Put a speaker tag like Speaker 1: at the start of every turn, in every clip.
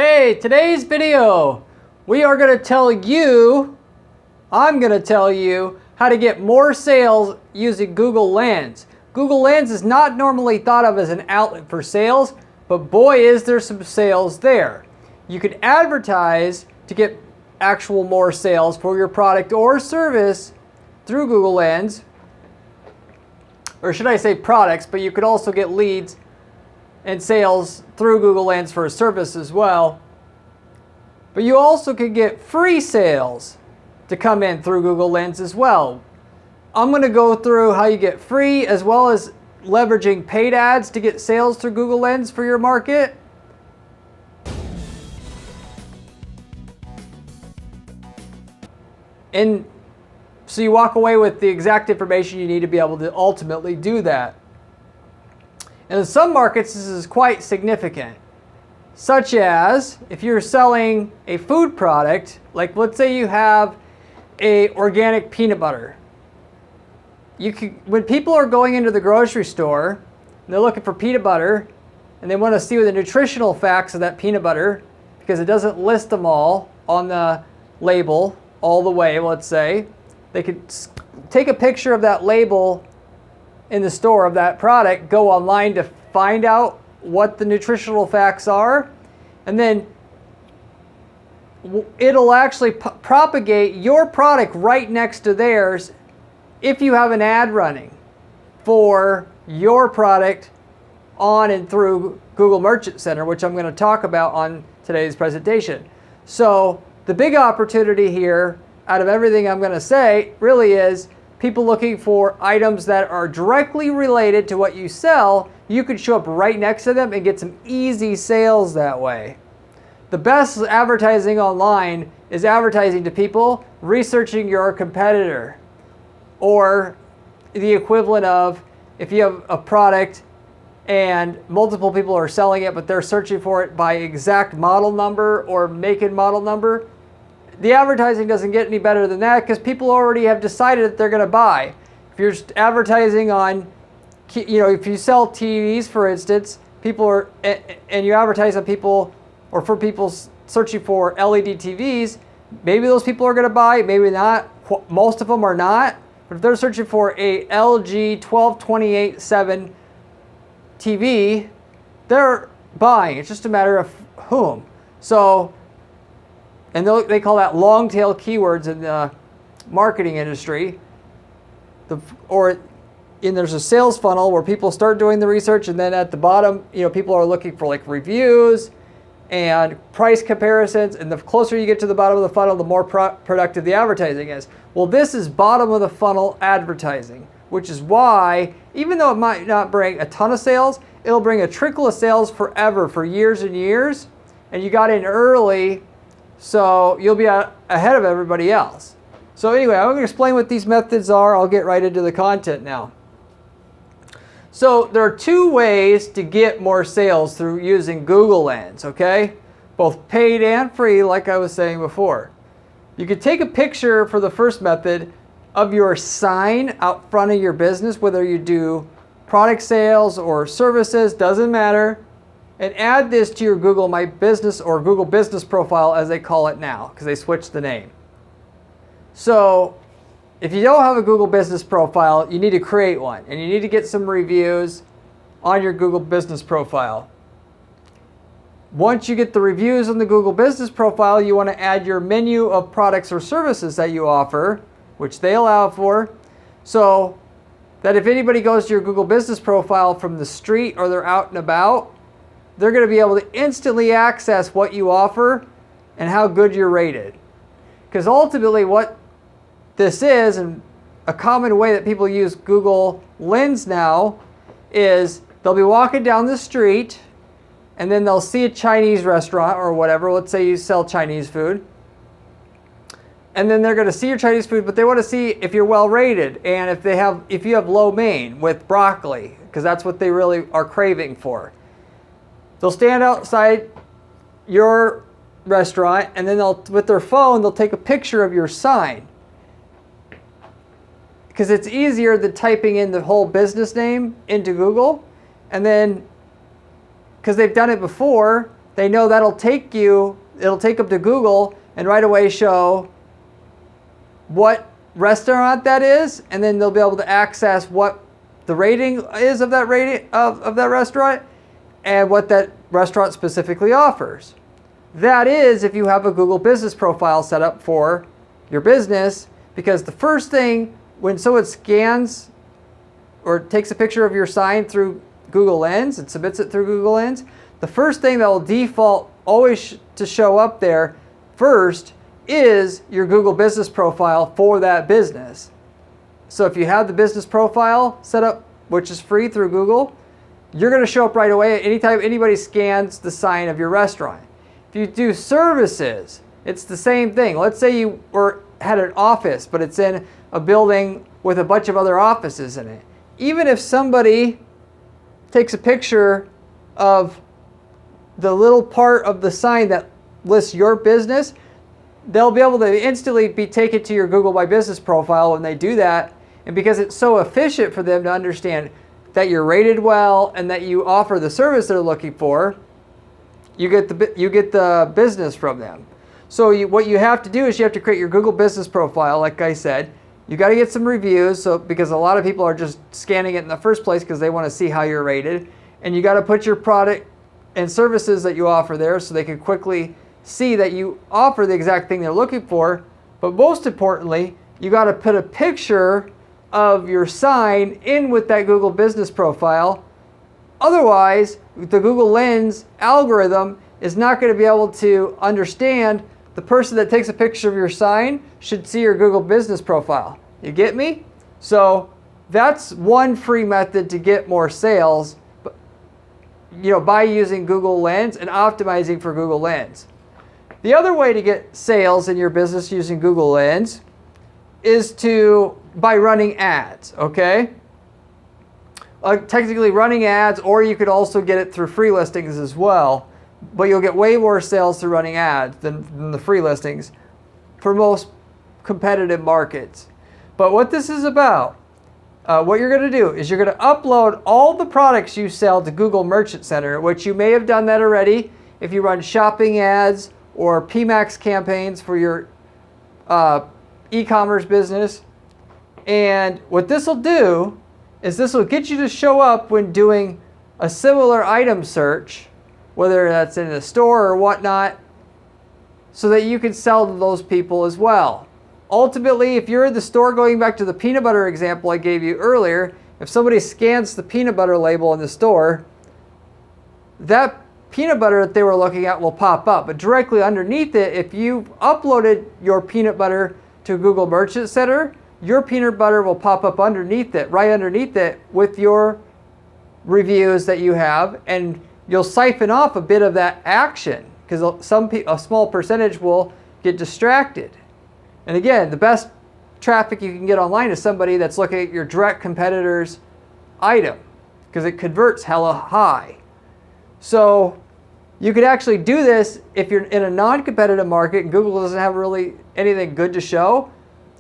Speaker 1: Okay, today's video, I'm going to tell you how to get more sales using Google Lens. Google Lens is not normally thought of as an outlet for sales, but boy is there some sales there. You can advertise to get actual more sales for your product or service through Google Lens, or should I say products, but you could also get leads and sales through Google Lens for a service as well. But you also can get free sales to come in through Google Lens as well. I'm going to go through how you get free as well as leveraging paid ads to get sales through Google Lens for your market. And so you walk away with the exact information you need to be able to ultimately do that. And in some markets, this is quite significant, such as if you're selling a food product, like let's say you have a organic peanut butter. When people are going into the grocery store and they're looking for peanut butter and they want to see the nutritional facts of that peanut butter because it doesn't list them all on the label all the way, let's say, they could take a picture of that label in the store of that product, go online to find out what the nutritional facts are, and then it'll actually propagate your product right next to theirs if you have an ad running for your product on and through Google Merchant Center, which I'm going to talk about on today's presentation. So the big opportunity here out of everything I'm going to say really is people looking for items that are directly related to what you sell. You could show up right next to them and get some easy sales that way. The best advertising online is advertising to people researching your competitor, or the equivalent of if you have a product and multiple people are selling it but they're searching for it by exact model number or make and model number. The advertising doesn't get any better than that because people already have decided that they're going to buy. If you're advertising on, if you sell TVs, for instance, and you advertise on people or for people searching for LED TVs, maybe those people are going to buy, maybe not. Most of them are not. But if they're searching for a LG 1228/7 TV, they're buying. It's just a matter of whom. So. And they call that long tail keywords in the marketing industry. There's a sales funnel where people start doing the research, and then at the bottom, people are looking for like reviews and price comparisons. And the closer you get to the bottom of the funnel, the more productive the advertising is. Well, this is bottom of the funnel advertising, which is why, even though it might not bring a ton of sales, it'll bring a trickle of sales forever, for years and years. And you got in early, so you'll be ahead of everybody else. So anyway, I'm going to explain what these methods are. I'll get right into the content now. So there are two ways to get more sales through using Google Lens, okay? Both paid and free, like I was saying before. You could take a picture for the first method of your sign out front of your business, whether you do product sales or services, doesn't matter. And add this to your Google My Business or Google Business profile, as they call it now, because they switched the name. So if you don't have a Google Business profile, you need to create one, and you need to get some reviews on your Google Business profile. Once you get the reviews on the Google Business profile, you want to add your menu of products or services that you offer, which they allow for, so that if anybody goes to your Google Business profile from the street or they're out and about, they're going to be able to instantly access what you offer and how good you're rated. Because ultimately what this is, and a common way that people use Google Lens now, is they'll be walking down the street and then they'll see a Chinese restaurant or whatever. Let's say you sell Chinese food. And then they're going to see your Chinese food, but they want to see if you're well rated and if you have lo mein with broccoli, because that's what they really are craving for. They'll stand outside your restaurant and then with their phone, they'll take a picture of your sign. Because it's easier than typing in the whole business name into Google. And then, because they've done it before, they know it'll take them to Google and right away show what restaurant that is, and then they'll be able to access what the rating is of that restaurant and what that restaurant specifically offers. That is if you have a Google business profile set up for your business, because the first thing when someone scans or takes a picture of your sign through Google Lens and submits it through Google Lens, the first thing that will default always to show up there first is your Google business profile for that business. So if you have the business profile set up, which is free through Google, you're going to show up right away anytime anybody scans the sign of your restaurant. If you do services, it's the same thing. Let's say you had an office, but it's in a building with a bunch of other offices in it. Even if somebody takes a picture of the little part of the sign that lists your business, they'll be able to instantly be taken to your Google My Business profile when they do that. And because it's so efficient for them to understand that you're rated well and that you offer the service they're looking for, you get the business from them. So what you have to do is you have to create your Google business profile. Like I said, you got to get some reviews, because a lot of people are just scanning it in the first place because they want to see how you're rated. And you got to put your product and services that you offer there so they can quickly see that you offer the exact thing they're looking for. But most importantly, you got to put a picture of your sign in with that Google business profile. Otherwise, the Google Lens algorithm is not going to be able to understand the person that takes a picture of your sign should see your Google business profile. You get me? So that's one free method to get more sales, by using Google Lens and optimizing for Google Lens. The other way to get sales in your business using Google Lens is by running ads, okay? Technically running ads, or you could also get it through free listings as well, but you'll get way more sales through running ads than the free listings for most competitive markets. But what this is about, what you're going to do is you're going to upload all the products you sell to Google Merchant Center, which you may have done that already if you run shopping ads or PMAX campaigns for your e-commerce business. And what this will do is this will get you to show up when doing a similar item search, whether that's in a store or whatnot, so that you can sell to those people as well. Ultimately, if you're in the store, going back to the peanut butter example I gave you earlier, if somebody scans the peanut butter label in the store, that peanut butter that they were looking at will pop up. But directly underneath it, if you uploaded your peanut butter to Google Merchant Center, your peanut butter will pop up underneath it, right underneath it, with your reviews that you have, and you'll siphon off a bit of that action because a small percentage will get distracted. And again, the best traffic you can get online is somebody that's looking at your direct competitor's item because it converts hella high. So you could actually do this if you're in a non-competitive market and Google doesn't have really anything good to show.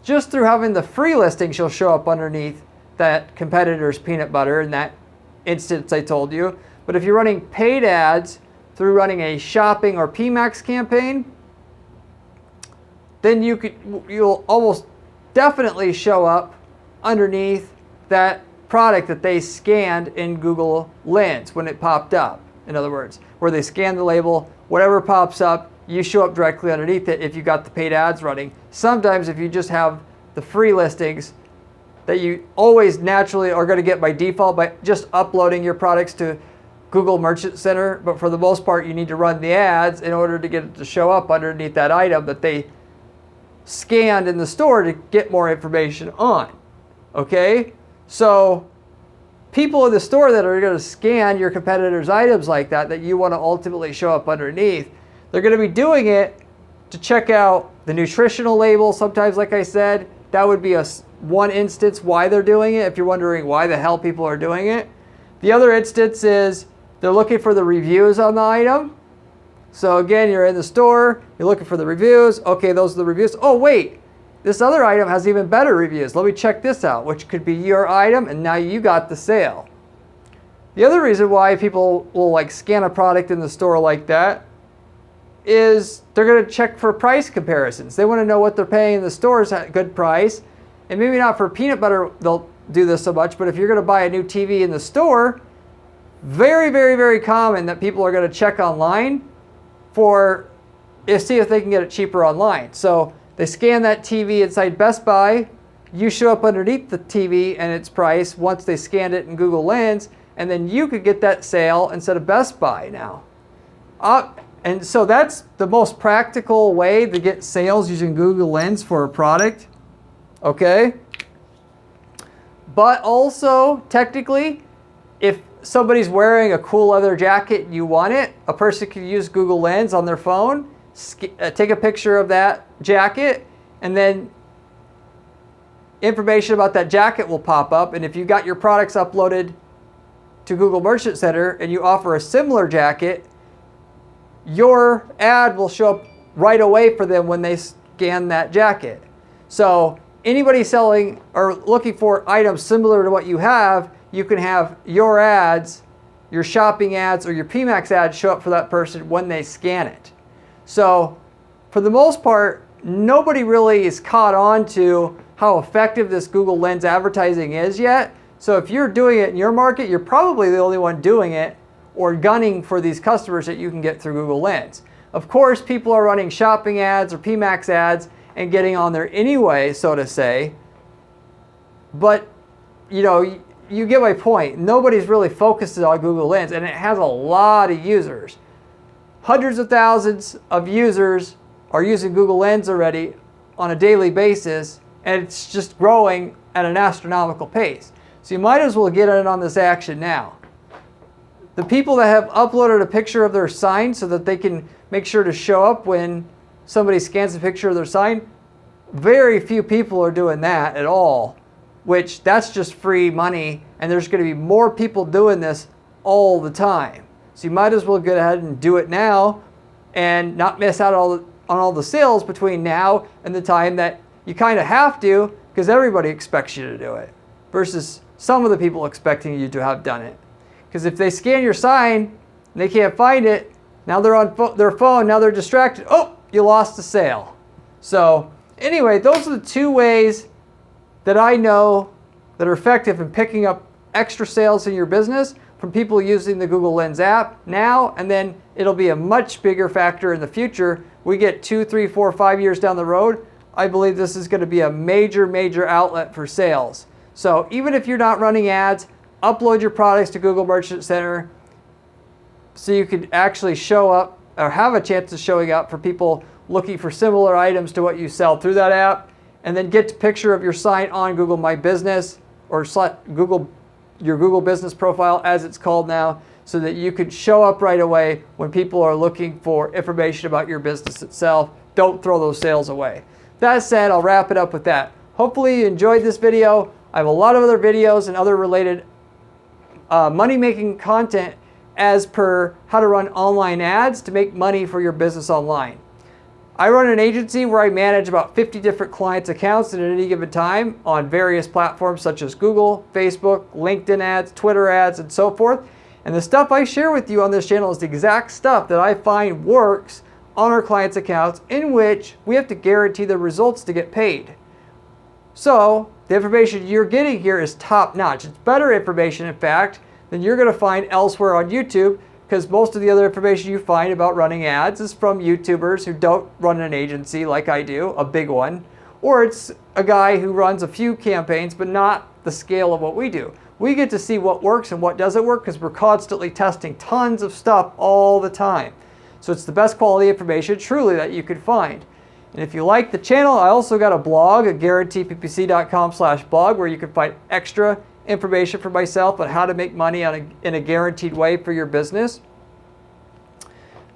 Speaker 1: Just through having the free listings, you'll show up underneath that competitor's peanut butter in that instance I told you. But if you're running paid ads through running a shopping or PMAX campaign, then you'll almost definitely show up underneath that product that they scanned in Google Lens when it popped up. In other words, where they scan the label, whatever pops up, you show up directly underneath it if you got the paid ads running. Sometimes if you just have the free listings that you always naturally are going to get by default by just uploading your products to Google Merchant Center, but for the most part you need to run the ads in order to get it to show up underneath that item that they scanned in the store to get more information on. Okay? So people in the store that are going to scan your competitors' items like that you want to ultimately show up underneath, they're going to be doing it to check out the nutritional label. Sometimes, like I said, that would be one instance why they're doing it, if you're wondering why the hell people are doing it. The other instance is they're looking for the reviews on the item. So again, you're in the store, you're looking for the reviews. Okay, those are the reviews. Oh wait, this other item has even better reviews. Let me check this out, which could be your item, and now you got the sale. The other reason why people will like scan a product in the store like that is they're going to check for price comparisons. They want to know what they're paying in the stores at a good price. And maybe not for peanut butter they'll do this so much, but if you're going to buy a new TV in the store, very, very, very common that people are going to check online see if they can get it cheaper online. So they scan that TV inside Best Buy, you show up underneath the TV and its price once they scanned it in Google Lens, and then you could get that sale instead of Best Buy now. And so that's the most practical way to get sales using Google Lens for a product. Okay? But also, technically, if somebody's wearing a cool leather jacket and you want it, a person can use Google Lens on their phone, take a picture of that jacket, and then information about that jacket will pop up. And if you got your products uploaded to Google Merchant Center and you offer a similar jacket, your ad will show up right away for them when they scan that jacket. So anybody selling or looking for items similar to what you have, you can have your ads, your shopping ads, or your PMAX ads show up for that person when they scan it. So for the most part, nobody really is caught on to how effective this Google Lens advertising is yet. So if you're doing it in your market, you're probably the only one doing it or gunning for these customers that you can get through Google Lens. Of course, people are running shopping ads or PMAX ads and getting on there anyway, so to say. But, you know, you get my point. Nobody's really focused on Google Lens, and it has a lot of users. Hundreds of thousands of users are using Google Lens already on a daily basis, and it's just growing at an astronomical pace. So you might as well get in on this action now. The people that have uploaded a picture of their sign so that they can make sure to show up when somebody scans a picture of their sign, very few people are doing that at all, which that's just free money, and there's going to be more people doing this all the time. So you might as well go ahead and do it now and not miss out on all the sales between now and the time that you kind of have to, because everybody expects you to do it versus some of the people expecting you to have done it. Because if they scan your sign and they can't find it, now they're on their phone, now they're distracted. Oh, you lost the sale. So anyway, those are the two ways that I know that are effective in picking up extra sales in your business from people using the Google Lens app now, and then it'll be a much bigger factor in the future. We get 2, 3, 4, 5 years down the road, I believe this is going to be a major, major outlet for sales. So even if you're not running ads, upload your products to Google Merchant Center so you can actually show up or have a chance of showing up for people looking for similar items to what you sell through that app, and then get a picture of your sign on Google My Business or your Google Business profile, as it's called now, so that you can show up right away when people are looking for information about your business itself. Don't throw those sales away. That said, I'll wrap it up with that. Hopefully you enjoyed this video. I have a lot of other videos and other related money-making content as per how to run online ads to make money for your business online. I run an agency where I manage about 50 different clients' accounts at any given time on various platforms such as Google, Facebook, LinkedIn ads, Twitter ads, and so forth. And the stuff I share with you on this channel is the exact stuff that I find works on our clients' accounts, in which we have to guarantee the results to get paid. So the information you're getting here is top-notch. It's better information, in fact, than you're going to find elsewhere on YouTube, because most of the other information you find about running ads is from YouTubers who don't run an agency like I do, a big one, or it's a guy who runs a few campaigns but not the scale of what we do. We get to see what works and what doesn't work because we're constantly testing tons of stuff all the time. So it's the best quality information, truly, that you could find. And if you like the channel, I also got a blog at guaranteeppc.com/blog where you can find extra information for myself on how to make money in a guaranteed way for your business.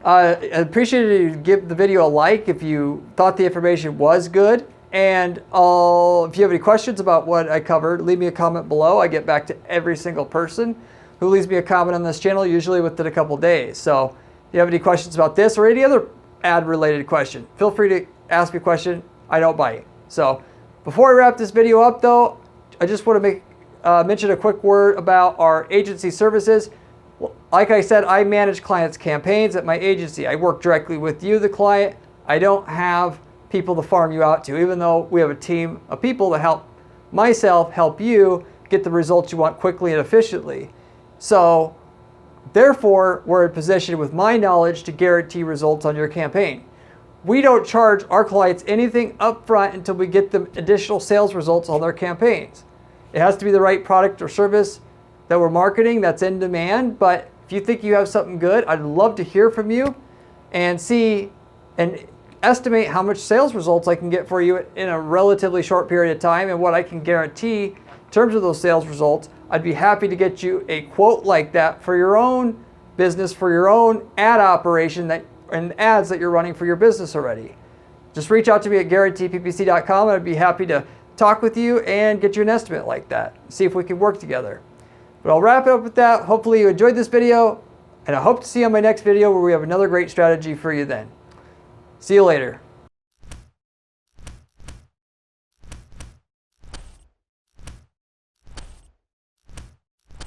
Speaker 1: I appreciate it if you give the video a like if you thought the information was good. And if you have any questions about what I covered, leave me a comment below. I get back to every single person who leaves me a comment on this channel, usually within a couple days. So if you have any questions about this or any other ad-related question, feel free to ask me a question. I don't bite. So before I wrap this video up, though, I just want to make mention a quick word about our agency services. Like I said, I manage clients' campaigns at my agency. I work directly with you, the client. I don't have people to farm you out to, even though we have a team of people to help you get the results you want quickly and efficiently. So therefore, we're in position with my knowledge to guarantee results on your campaign. We don't charge our clients anything up front until we get them additional sales results on their campaigns. It has to be the right product or service that we're marketing that's in demand, but if you think you have something good, I'd love to hear from you and see and estimate how much sales results I can get for you in a relatively short period of time and what I can guarantee in terms of those sales results. I'd be happy to get you a quote like that for your own business, for your own ad operation and ads that you're running for your business already. Just reach out to me at guaranteeppc.com and I'd be happy to talk with you and get you an estimate like that. See if we can work together. But I'll wrap it up with that. Hopefully you enjoyed this video, and I hope to see you on my next video where we have another great strategy for you then. See you later.